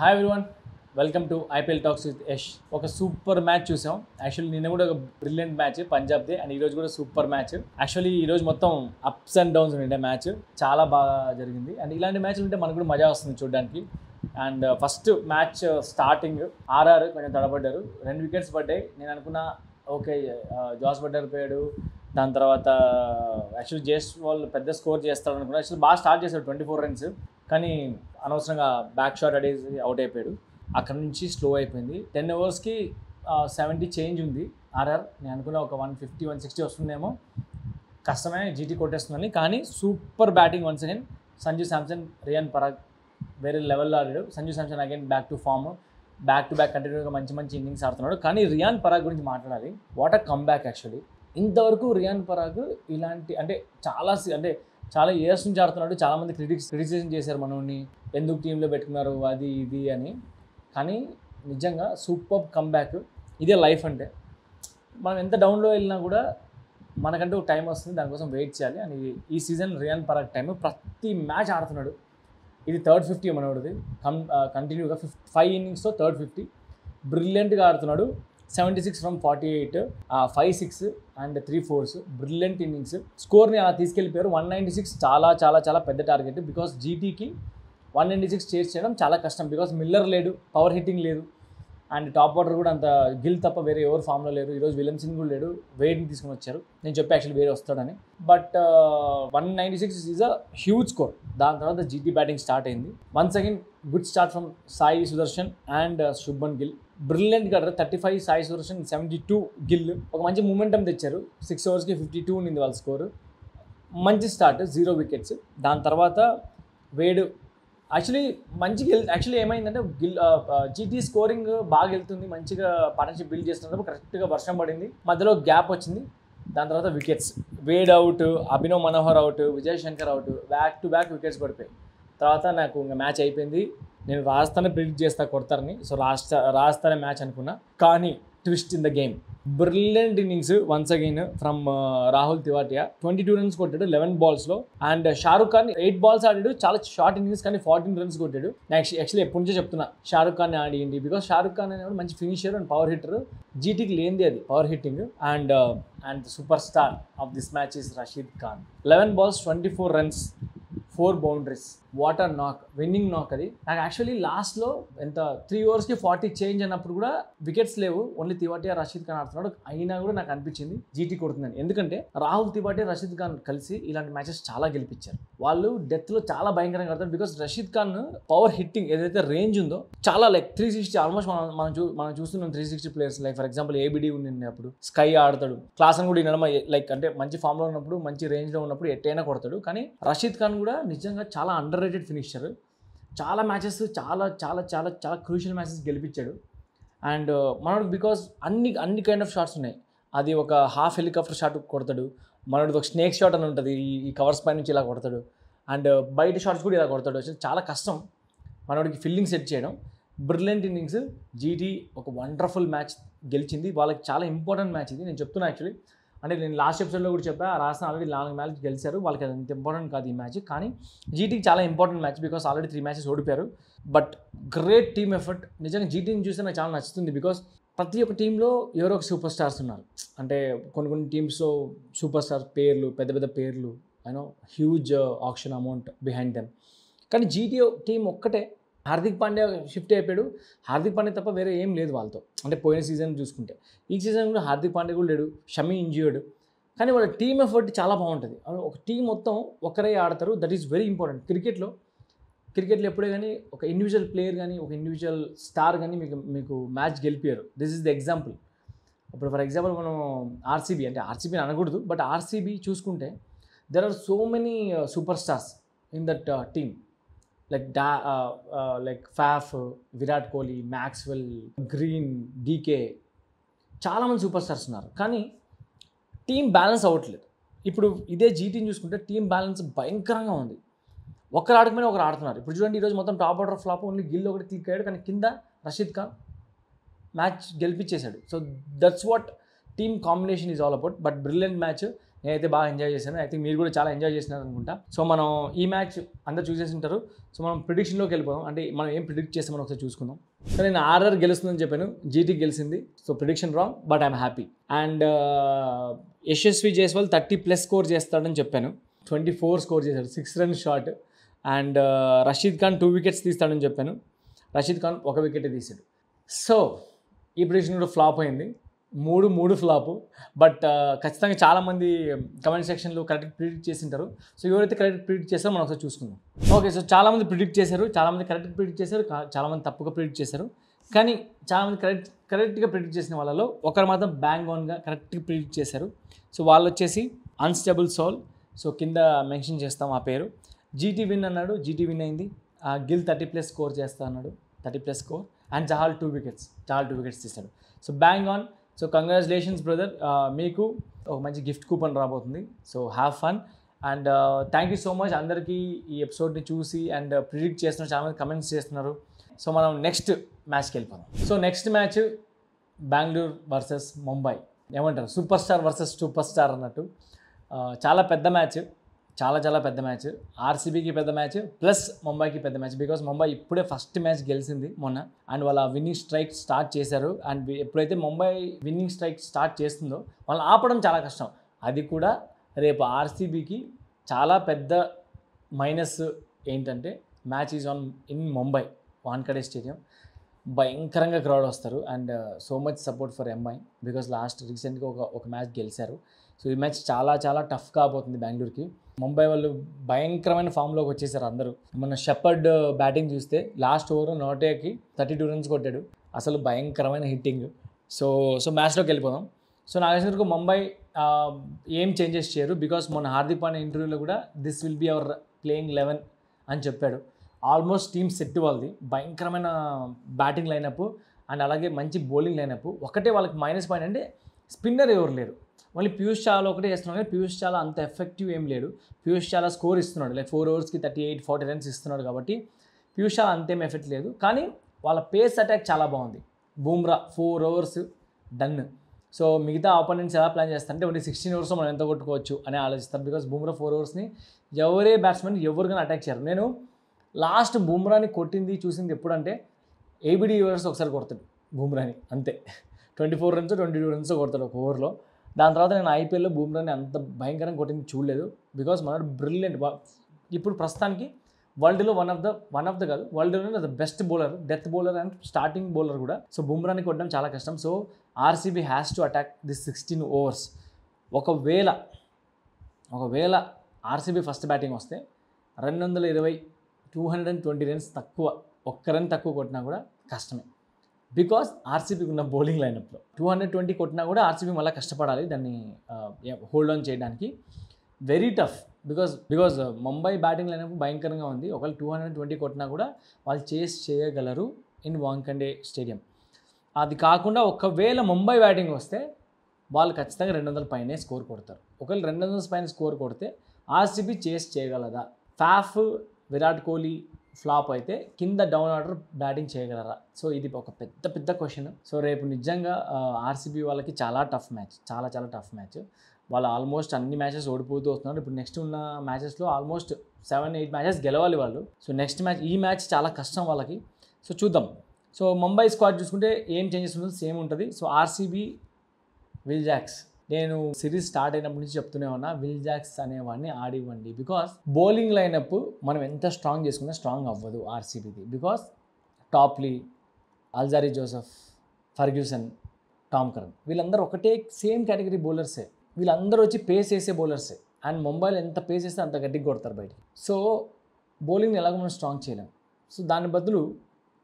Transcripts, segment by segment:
Hi everyone, welcome to IPL talks with Yash. ఒక super match చూసాం. Actually నిన్న కూడా ఒక బ్రిలియంట్ మ్యాచ్ పంజాబ్ది, అండ్ ఈరోజు కూడా సూపర్ మ్యాచ్. యాక్చువల్లీ ఈరోజు మొత్తం అప్స్ అండ్ డౌన్స్ ఉండే మ్యాచ్, చాలా బాగా జరిగింది. అండ్ ఇలాంటి మ్యాచ్లు ఉంటే మనకు కూడా మజా వస్తుంది చూడడానికి. And first match starting RR కొంచెం తడబడ్డారు, 2 వికెట్స్ పడ్డాయి. నేను అనుకున్నా ఓకే, జాస్ బట్లర్ పోయాడు, దాని తర్వాత యాక్చువల్లీ జైస్వాల్ పెద్ద స్కోర్ చేస్తాడు అనుకున్నా. యాక్చువల్లీ బాగా స్టార్ట్ చేశాడు, 24 runs, కానీ అనవసరంగా బ్యాక్ షాట్ అడేసి అవుట్ అయిపోయాడు. అక్కడ నుంచి స్లో అయిపోయింది. 10 ఓవర్స్కి 70 చేంజ్ ఉంది ఆర్ఆర్. నేను అనుకున్నా ఒక 150, 160 వస్తుందేమో, కష్టమే జీటీ కొట్టేస్తుందని. కానీ super batting once again. Sanju Samson, Riyan Parag వేరే లెవెల్లో ఆడాడు. Sanju Samson again back to form, back to back కంటిన్యూగా మంచి మంచి ఇన్నింగ్స్ ఆడుతున్నాడు. కానీ రియాన్ పరాగ్ గురించి మాట్లాడాలి. What a comeback actually. ఇంతవరకు రియాన్ పరాగ్ ఇలాంటి అంటే చాలా ఇయర్స్ నుంచి ఆడుతున్నాడు. చాలామంది క్రిటిసిజం చేశారు మనోడిని, ఎందుకు టీంలో పెట్టుకున్నారు అది ఇది అని. కానీ నిజంగా సూపర్ కమ్బ్యాక్. ఇదే లైఫ్ అంటే. మనం ఎంత డౌన్లో వెళ్ళినా కూడా మనకంటూ ఒక టైం వస్తుంది, దానికోసం వెయిట్ చేయాలి. అని ఈ సీజన్ రియాన్ పరాగ్ టైం, ప్రతి మ్యాచ్ ఆడుతున్నాడు. ఇది 3rd 50 మనోడిది కంటిన్యూగా 5 innings 3rd 50. బ్రిలియంట్గా ఆడుతున్నాడు. 76 from 48, 5-6 and 3 4s. Brilliant innings. స్కోర్ని అలా తీసుకెళ్ళిపోయారు. 196 చాలా చాలా చాలా పెద్ద టార్గెట్. బికాస్ జీటీకి 196 చేస్ చేయడం చాలా కష్టం. బికాస్ మిల్లర్ లేడు, పవర్ హిట్టింగ్ లేదు, అండ్ టాప్ ఆర్డర్ కూడా అంత గిల్ తప్ప వేరే ఎవరు ఫామ్లో లేరు. ఈరోజు విలియమ్సన్ కూడా లేడు, వేడ్ని తీసుకుని వచ్చారు. నేను చెప్పి యాక్చువల్లీ వేరే వస్తాడని. But 196 is a huge score. దాని తర్వాత జీటీ బ్యాటింగ్ స్టార్ట్ అయింది. Once again good start from Sai Sudharsan and Shubman Gill. బ్రిలియంట్గా ఆడారు. 35 సాయి సుదర్శన్, 72 గిల్. ఒక మంచి మూమెంటం తెచ్చారు. 6 ఓవర్స్కి 52 ఉన్నింది వాళ్ళ స్కోరు. మంచి స్టార్ట్, 0 wickets. దాని తర్వాత వేడు యాక్చువల్లీ ఏమైందంటే జీటీ స్కోరింగ్ బాగా వెళ్తుంది, మంచిగా పార్ట్నర్షిప్ బిల్డ్ చేస్తున్నప్పుడు కరెక్ట్గా వర్షం పడింది, మధ్యలో గ్యాప్ వచ్చింది. దాని తర్వాత wickets, Wade out, Abhinav Manohar out, Vijay Shankar out, back to back wickets పడిపోయాయి. తర్వాత నాకు ఇంకా మ్యాచ్ అయిపోయింది. నేను రాజస్థాన్ ప్రిడిక్ట్ చేస్తా కొడతారని, సో రాజస్థాన్ మ్యాచ్ అనుకున్నా. కానీ twist in the game. Brilliant innings once again from Rahul Tewatia. 22 runs కొట్టాడు 11 balls. And Shahrukh Khan 8 balls ఆడాడు, చాలా షార్ట్ ఇన్నింగ్స్, కానీ 14 runs కొట్టాడు. యాక్చువల్లీ ఎప్పటి నుంచో చెప్తున్నా షారుఖ్ ఖాన్ ఆడియండి, బికాస్ షారుఖ్ ఖాన్ అనేవాడు మంచి ఫినిషర్ అండ్ పవర్ హిట్టర్. జీటీకి లేనిది అది power hitting. And super star of this match is Rashid Khan. 11 balls, 24 runs, 4 boundaries. What a knock, winning knock అది. నాకు యాక్చువల్లీ లాస్ట్లో 3 ఓవర్స్కి 40 చేంజ్ అన్నప్పుడు కూడా వికెట్స్ లేవు, ఓన్లీ తివాటియా రషీద్ ఖాన్ ఆడుతున్నాడు. అయినా కూడా నాకు అనిపించింది జీటీ కొడుతుందని. ఎందుకంటే రాహుల్ తివాటియా, రషీద్ ఖాన్ కలిసి ఇలాంటి మ్యాచెస్ చాలా గెలిపించారు. వాళ్ళు డెత్లో చాలా భయంకరంగా ఆడతారు. Because Rashid Khan power hitting ఏదైతే రేంజ్ ఉందో చాలా, లైక్ 360 ఆల్మోస్ట్. మనం చూస్తున్నాం 360 players. Like for example ABD ఉండింది అప్పుడు, స్కై ఆడతాడు, క్లాసన్ కూడా వినడం, లైక్ అంటే మంచి ఫామ్లో ఉన్నప్పుడు, మంచి రేంజ్లో ఉన్నప్పుడు ఎట్టైనా కొడతాడు. కానీ రషీద్ ఖాన్ కూడా నిజంగా చాలా అండర్ రేటెడ్ ఫినిషర్. చాలా మ్యాచెస్, చాలా చాలా చాలా చాలా క్రూషియల్ మ్యాచెస్ గెలిపించాడు. అండ్ మనోడు బికాజ్ అన్ని కైండ్ ఆఫ్ షాట్స్ ఉన్నాయి. అది ఒక హాఫ్ హెలికాప్టర్ షాట్ కొడతాడు, మనోడిది ఒక స్నేక్ షాట్ అని ఉంటుంది, ఈ కవర్స్ పై నుంచి ఇలా కొడతాడు, అండ్ బయట షాట్స్ కూడా ఇలా కొడతాడు. చాలా కష్టం మనోడికి ఫీల్డింగ్ సెట్ చేయడం. Brilliant innings. జీటీ ఒక వండర్ఫుల్ మ్యాచ్ గెలిచింది. వాళ్ళకి చాలా ఇంపార్టెంట్ మ్యాచ్ ఇది. నేను చెప్తున్నా యాక్చువల్లీ, అంటే నేను లాస్ట్ ఎపిసోడ్లో కూడా చెప్పా, రాజస్థాన్ ఆల్రెడీ 4 మ్యాచ్ గెలిచారు, వాళ్ళకి అది అంత ఇంపార్టెంట్ కాదు ఈ మ్యాచ్. కానీ జీటీకి చాలా important match, because already 3 matches ఓడిపోయారు. But great team effort. నిజంగా జీటీని చూస్తే నాకు చాలా నచ్చుతుంది. బికాస్ ప్రతి ఒక్క టీంలో ఎవరో ఒక సూపర్ స్టార్స్ ఉన్నారు. అంటే కొన్ని టీమ్స్లో సూపర్ స్టార్ పేర్లు, పెద్ద పెద్ద పేర్లు, huge auction amount behind them. కానీ జీటీ టీం ఒక్కటే. హార్దిక్ పాండ్యా షిఫ్ట్ అయిపోయాడు. హార్దిక్ పాండ్యా తప్ప వేరే ఏం లేదు వాళ్ళతో. అంటే పోయిన సీజన్ చూసుకుంటే, ఈ సీజన్ కూడా హార్దిక్ పాండ్యా కూడా లేడు, షమీ ఇంజ్యూర్డ్. కానీ వాళ్ళ టీమ్ ఎఫర్ట్ చాలా బాగుంటుంది. ఒక టీం మొత్తం ఒకరే ఆడతారు. That is very important. క్రికెట్లో ఎప్పుడే కానీ ఒక ఇండివిజువల్ ప్లేయర్ కానీ, ఒక ఇండివిజువల్ స్టార్ కానీ మీకు మ్యాచ్ గెలిపారు. This is the example. ఇప్పుడు ఫర్ ఎగ్జాంపుల్ మనం ఆర్సీబీ అని అనకూడదు, బట్ ఆర్సీబీ చూసుకుంటే there are so many super stars in that team. Like Faf, Virat Kohli, Maxwell, Green, DK, చాలామంది సూపర్ స్టార్స్ ఉన్నారు. కానీ టీం బ్యాలెన్స్ అవ్వట్లేదు. ఇప్పుడు ఇదే జీటీని చూసుకుంటే టీం బ్యాలెన్స్ భయంకరంగా ఉంది. ఒకరు ఆడకపోయినా ఒకరు ఆడుతున్నారు. ఇప్పుడు చూడండి, ఈరోజు మొత్తం top order flop, only Gill ఒకటి క్లిక్ అయ్యాడు, కానీ కింద రషీద్ ఖాన్ మ్యాచ్ గెలిపించేశాడు. So that's what team combination is all about. But brilliant match. నేనైతే బాగా ఎంజాయ్ చేశాను. ఐ థింక్ మీరు కూడా చాలా ఎంజాయ్ చేసినారు అనుకుంటా. సో మనం ఈ మ్యాచ్ అందరూ చూసేసి ఉంటారు. సో మనం ప్రిడిక్షన్లోకి వెళ్ళిపోదాం. అంటే మనం ఏం ప్రిడిక్ట్ చేస్తామని ఒకసారి చూసుకుందాం. సో నేను ఆర్ఆర్ గెలుస్తుందని చెప్పాను, జీటీ గెలిచింది. So prediction wrong, but I'm happy. And Yashasvi Jaiswal 30+ score చేస్తాడని చెప్పాను. 24 స్కోర్ చేశాడు, 6 run shot. And Rashid Khan 2 wickets తీస్తాడని చెప్పాను. రషీద్ ఖాన్ 1 వికెట్ తీసాడు. సో ఈ ప్రిడిక్షన్ కూడా ఫ్లాప్ అయింది. 3 ఫ్లాప్. బట్ ఖచ్చితంగా చాలామంది కమెంట్ సెక్షన్లో కరెక్ట్ ప్రిడిక్ట్ చేసింటారు. సో ఎవరైతే కరెక్ట్ ప్రిడిక్ట్ చేస్తారో మనం ఒకసారి చూసుకుందాం. ఓకే, సో చాలామంది ప్రిడిక్ట్ చేశారు, చాలామంది కరెక్ట్ ప్రిడిక్ట్ చేశారు, చాలామంది తప్పుగా ప్రిడిక్ట్ చేశారు. కానీ చాలామంది కరెక్ట్గా ప్రిడిక్ట్ చేసిన వాళ్ళలో ఒకరు మాత్రం బ్యాంగ్ ఆన్గా కరెక్ట్గా ప్రిడిక్ట్ చేశారు. సో వాళ్ళు వచ్చేసి అన్స్టేబుల్ సోల్. సో కింద మెన్షన్ చేస్తాం ఆ పేరు. జీటీ విన్ అన్నాడు, జీటీ విన్ అయింది. గిల్ 30+ స్కోర్ చేస్తా అన్నాడు, 30+ స్కోర్. అండ్ చహల్ 2 వికెట్స్ తీశాడు. So bang on. So congratulations brother, మీకు ఒక మంచి గిఫ్ట్ కూపన్ రాబోతుంది. So have fun. And thank you so much అందరికీ ఈ ఎపిసోడ్ని చూసి అండ్ ప్రిడిక్ట్ చేస్తున్నారు, చాలామంది కమెంట్స్ చేస్తున్నారు. సో మనం నెక్స్ట్ మ్యాచ్కి వెళ్ళిపోదాం. So next match Bengaluru versus Mumbai. ఏమంటారు, super star versus super star అన్నట్టు. చాలా పెద్ద మ్యాచ్, చాలా పెద్ద మ్యాచ్. ఆర్సీబీకి పెద్ద మ్యాచ్, ప్లస్ ముంబైకి పెద్ద మ్యాచ్. బికాస్ ముంబై ఇప్పుడే ఫస్ట్ మ్యాచ్ గెలిచింది మొన్న. అండ్ వాళ్ళ విన్నింగ్ స్ట్రైక్ స్టార్ట్ చేశారు. అండ్ ఎప్పుడైతే ముంబై విన్నింగ్ స్ట్రైక్ స్టార్ట్ చేస్తుందో వాళ్ళు ఆపడం చాలా కష్టం. అది కూడా రేపు ఆర్సీబీకి చాలా పెద్ద మైనస్ ఏంటంటే match is on in Mumbai, Wankhede stadium. భయంకరంగా క్రౌడ్ వస్తారు. And so much support for MI because రీసెంట్గా ఒక మ్యాచ్ గెలిచారు. సో ఈ మ్యాచ్ చాలా టఫ్ కాబోతుంది బెంగళూరుకి. ముంబై వాళ్ళు భయంకరమైన ఫామ్లోకి వచ్చేసారు అందరూ. మన షెపర్డ్ బ్యాటింగ్ చూస్తే లాస్ట్ ఓవర్ నోటేకి 32 రన్స్ కొట్టాడు. అసలు భయంకరమైన హిట్టింగ్. సో మ్యాచ్లోకి వెళ్ళిపోదాం. సో నాకు తెలిసినందుకు ముంబై ఏం చేంజెస్ చేయరు. బికాస్ మొన్న హార్దిక్ పాండ్యా ఇంటర్వ్యూలో కూడా this will be our playing 11 అని చెప్పాడు. ఆల్మోస్ట్ టీమ్ సెట్ వాళ్ళది. భయంకరమైన బ్యాటింగ్ లైనప్ అండ్ అలాగే మంచి బౌలింగ్ లైనప్. ఒకటే వాళ్ళకి మైనస్ పాయింట్ అంటే స్పిన్నర్ ఎవరు లేరు. మళ్ళీ పీయూష్ చావ్లా ఒకటే చేస్తున్నాడు, కానీ పీయూష్ చావ్లా అంత ఎఫెక్టివ్ ఏం లేడు. పీయూష్ చావ్లా స్కోర్ ఇస్తున్నాడు, లైక్ 4 ఓవర్స్కి 38-40 రన్స్ ఇస్తున్నాడు. కాబట్టి పీయూష్ చావ్లా అంతేం ఎఫెక్ట్ లేదు. కానీ వాళ్ళ పేస్ అటాక్ చాలా బాగుంది. Bumrah 4 overs done. సో మిగతా ఆపోనెంట్స్ ఎలా ప్లాన్ చేస్తారంటే ఓన్లీ 16 ఓవర్స్లో మనం ఎంత కొట్టుకోవచ్చు అని ఆలోచిస్తారు. బికాస్ బూమ్రా 4 ఓవర్స్ని ఎవరే బ్యాట్స్మెన్ ఎవరికైనా అటాక్ చేయరు. నేను లాస్ట్ బూమ్రాని కొట్టింది చూసింది ఎప్పుడంటే ఏబిడి ఓవర్స్ ఒకసారి కొడతాడు బూమ్రాని, అంతే. 24 రన్స్ 22 రన్స్ కొడతాడు ఒక ఓవర్లో. దాని తర్వాత నేను ఐపీఎల్లో బూమ్రాని అంత భయంకరంగా కొట్టింది చూడలేదు. బికాస్ మనోడు బ్రిలియంట్. ఇప్పుడు ప్రస్తుతానికి వరల్డ్లో వన్ ఆఫ్ ద కాదు, వరల్డ్లోనే the best bowler, death bowler and starting bowler కూడా. సో బూమ్రాని కొట్టడం చాలా కష్టం. So RCB has to attack this 16 overs. ఒకవేళ ఆర్సీబీ ఫస్ట్ బ్యాటింగ్ వస్తే 220 రన్స్ తక్కువ, 1 రన్ తక్కువ కొట్టినా కూడా కష్టమే. బికాస్ ఆర్సీబీకి ఉన్న బౌలింగ్ లైనప్లో 220 కొట్టినా కూడా ఆర్సీబీ మళ్ళీ కష్టపడాలి దాన్ని హోల్డ్ ఆన్ చేయడానికి. Very tough. Because Mumbai batting lineup భయంకరంగా ఉంది. ఒకవేళ 220 కొట్టినా కూడా వాళ్ళు చేస్ చేయగలరు ఇన్ వాంఖడే స్టేడియం. అది కాకుండా ఒకవేళ ముంబై బ్యాటింగ్ వస్తే వాళ్ళు ఖచ్చితంగా 200 పైనే స్కోర్ కొడతారు. ఒకవేళ 200 పైన స్కోర్ కొడితే ఆర్సీబీ చేస్ చేయగలదా? ఫాఫ్, విరాట్ కోహ్లీ ఫ్లాప్ అయితే కింద డౌన్ ఆర్డర్ బ్యాటింగ్ చేయగలరా? సో ఇది ఒక పెద్ద క్వశ్చన్. సో రేపు నిజంగా ఆర్సీబీ వాళ్ళకి చాలా టఫ్ మ్యాచ్, చాలా టఫ్ మ్యాచ్. వాళ్ళు ఆల్మోస్ట్ అన్ని మ్యాచెస్ ఓడిపోతూ వస్తున్నారు. ఇప్పుడు నెక్స్ట్ ఉన్న మ్యాచెస్లో ఆల్మోస్ట్ 7-8 మ్యాచెస్ గెలవాలి వాళ్ళు. సో నెక్స్ట్ మ్యాచ్, ఈ మ్యాచ్ చాలా కష్టం వాళ్ళకి. సో చూద్దాం. సో ముంబై స్క్వాడ్ చూసుకుంటే ఏం చేంజెస్ ఉంటుందో సేమ్ ఉంటుంది. సో ఆర్సీబీ విల్ జాక్స్, నేను సిరీస్ స్టార్ట్ అయినప్పటి నుంచి చెప్తూనే ఉన్నా, విల్ జాక్స్ అనేవాడిని ఆడివ్వండి. బికాస్ బౌలింగ్ లైనప్ మనం ఎంత స్ట్రాంగ్ చేసుకున్నా స్ట్రాంగ్ అవ్వదు ఆర్సీబీది. Because Topley, Alzarri Joseph, Ferguson, Tom Curran వీళ్ళందరూ ఒకటే సేమ్ కేటగిరీ బౌలర్సే. వీళ్ళందరూ వచ్చి పేస్ వేసే బౌలర్సే. అండ్ ముంబైలో ఎంత పేస్ వేస్తే అంత గట్టిగా కొడతారు బయటికి. సో బౌలింగ్ని ఎలాగో మనం స్ట్రాంగ్ చేయలేం. సో దాని బదులు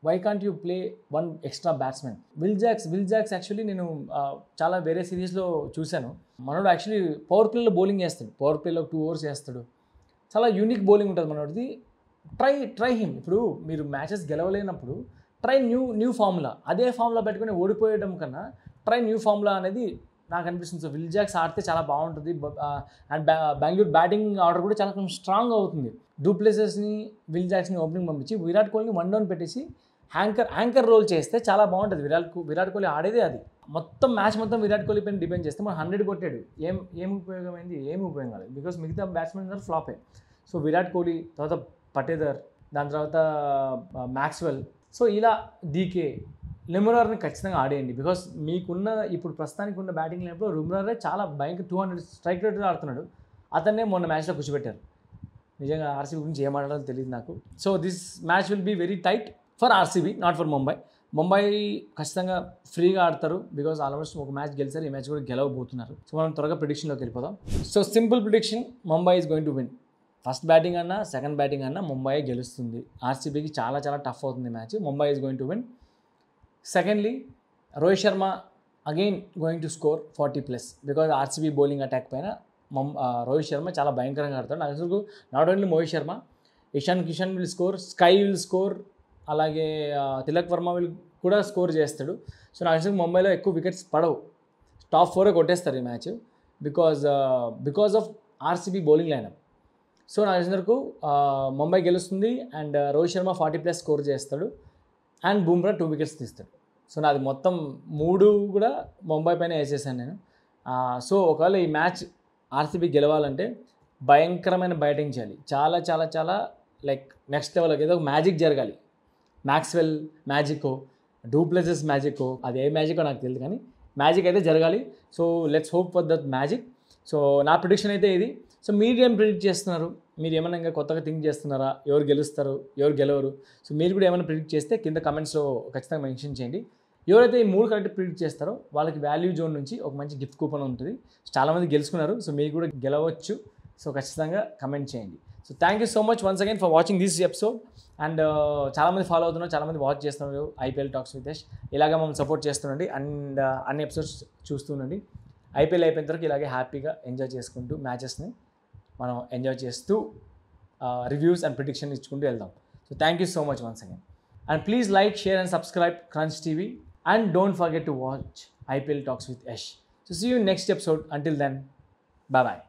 why can't you play 1 extra batsmen? Will Jacks actually నేను చాలా వేరే సిరీస్లో చూశాను. మనోడు యాక్చువల్లీ పవర్ ప్లేలో బౌలింగ్ చేస్తాడు, పవర్ ప్లేలో 2 ఓవర్స్ చేస్తాడు. చాలా యూనిక్ బౌలింగ్ ఉంటుంది మనోడిది. Try him. ఇప్పుడు మీరు మ్యాచెస్ గెలవలేనప్పుడు ట్రై న్యూ ఫార్ములా. అదే ఫార్ములా పెట్టుకుని ఓడిపోయడం కన్నా ట్రై న్యూ ఫార్ములా అనేది నాకు అనిపిస్తుంది. సో విల్ జాక్స్ ఆడితే చాలా బాగుంటుంది. అండ్ బెంగళూరు బ్యాటింగ్ ఆర్డర్ కూడా చాలా కొంచెం స్ట్రాంగ్ అవుతుంది. డూ ప్లేసెస్ని, విల్ జాక్స్ని ఓపెనింగ్ పంపించి విరాట్ కోహ్లీని 1 డౌన్ పెట్టేసి యాంకర్ రోల్ చేస్తే చాలా బాగుంటుంది. విరాట్ కోహ్లీ ఆడేదే అది. మొత్తం మ్యాచ్ మొత్తం విరాట్ కోహ్లీ పైన డిపెండ్ చేస్తే మనం 100 కొట్టాడు, ఏం ఉపయోగమైంది? ఏమి ఉపయోగం కాలేదు, బికాస్ మిగతా బ్యాట్స్మెన్ అందరూ ఫ్లాపే. సో విరాట్ కోహ్లీ, తర్వాత పటేదర్, దాని తర్వాత మ్యాక్స్వెల్, సో ఇలా డీకే, లిమ్రార్ని ఖచ్చితంగా ఆడేయండి. బికాస్ మీకున్న ఇప్పుడు ప్రస్తుతానికి ఉన్న బ్యాటింగ్ లైన్లో లిమ్రారే చాలా భయంకర 200 స్ట్రైక్ రేట్లో ఆడుతున్నాడు. అతన్నే మొన్న మ్యాచ్లో కూర్చోబెట్టారు. నిజంగా ఆర్సీబీ గురించి ఏం ఆడాలో తెలియదు నాకు. So this match will be very tight for RCB, not for Mumbai. Mumbai ఖచ్చితంగా ఫ్రీగా ఆడతారు, బికాజ్ ఆల్మోస్ట్ ఒక మ్యాచ్ గెలిచారు, ఈ మ్యాచ్ కూడా గెలవబోతున్నారు. సో మనం త్వరగా ప్రిడిక్షన్లోకి వెళ్ళిపోదాం. So simple prediction, Mumbai is going to win. First batting అన్నా సెకండ్ బ్యాటింగ్ అన్నా ముంబై గెలుస్తుంది. ఆర్సీబీకి చాలా చాలా టఫ్ అవుతుంది match. Mumbai is going to win. Secondly, Rohit Sharma again going to score 40+, because RCB bowling attack పైన రోహిత్ శర్మ చాలా భయంకరంగా ఆడతాడు. నాకు అసలు not only Rohit Sharma, Ishan Kishan will score, sky will score, అలాగే తిలక్ వర్మ విల్ కూడా స్కోర్ చేస్తాడు. సో నాకు అసలు ముంబైలో ఎక్కువ వికెట్స్ పడవు, టాప్ 4 కొట్టేస్తారు ఈ match, because of RCB bowling lineup. So నాకు తెలిసిన వరకు ముంబై గెలుస్తుంది అండ్ రోహిత్ శర్మ 40+ స్కోర్ చేస్తాడు అండ్ బూమ్రా 2 వికెట్స్ తీస్తాడు. సో నాది మొత్తం 3 కూడా ముంబై పైన వేసేసాను నేను. సో ఒకవేళ ఈ మ్యాచ్ ఆర్సీబీ గెలవాలంటే భయంకరమైన బ్యాటింగ్ చేయాలి, చాలా చాలా చాలా లైక్ నెక్స్ట్ లెవెల్కి ఏదో ఒక మ్యాజిక్ జరగాలి. మ్యాక్స్వెల్ మ్యాజికో, డూప్లెసెస్ మ్యాజికో, అది ఏ మ్యాజికో నాకు తెలియదు, కానీ మ్యాజిక్ అయితే జరగాలి. So let's hope for that magic. So నా ప్రిడిక్షన్ అయితే ఇది. సో మీరు ఏం ప్రిడిక్ట్ చేస్తున్నారు? మీరు ఏమైనా ఇంకా కొత్తగా థింక్ చేస్తున్నారా? ఎవరు గెలుస్తారు, ఎవరు గెలవరు? సో మీరు కూడా ఏమైనా ప్రిడిక్ట్ చేస్తే కింద కమెంట్స్లో ఖచ్చితంగా మెన్షన్ చేయండి. ఎవరైతే ఈ 3 కరెక్ట్ ప్రిడిక్ట్ చేస్తారో వాళ్ళకి వాల్యూ జోన్ నుంచి ఒక మంచి గిఫ్ట్ కూపన్ ఉంటుంది. చాలామంది గెలుచుకున్నారు, సో మీరు కూడా గెలవచ్చు. సో ఖచ్చితంగా కమెంట్ చేయండి. So thank you so much once again for watching this episode. And చాలామంది ఫాలో అవుతున్నారు, చాలామంది వాచ్ చేస్తున్నారు ఐపీఎల్ టాక్స్ విత్ యష్. ఇలాగా మమ్మల్ని సపోర్ట్ చేస్తుండండి అండ్ అన్ని ఎపిసోడ్స్ చూస్తుండండి. ఐపీఎల్ అయిపోయిన తర్వాత ఇలాగే హ్యాపీగా ఎంజాయ్ చేసుకుంటూ మ్యాచెస్ని మనం ఎంజాయ్ చేస్తూ రివ్యూస్ అండ్ ప్రిడిక్షన్ ఇచ్చుకుంటూ వెళ్దాం. So thank you so much once again. And please like, share and subscribe Crunch TV. And don't forget to watch IPL Talks with Yash. So see you in next episode. Until then, bye bye.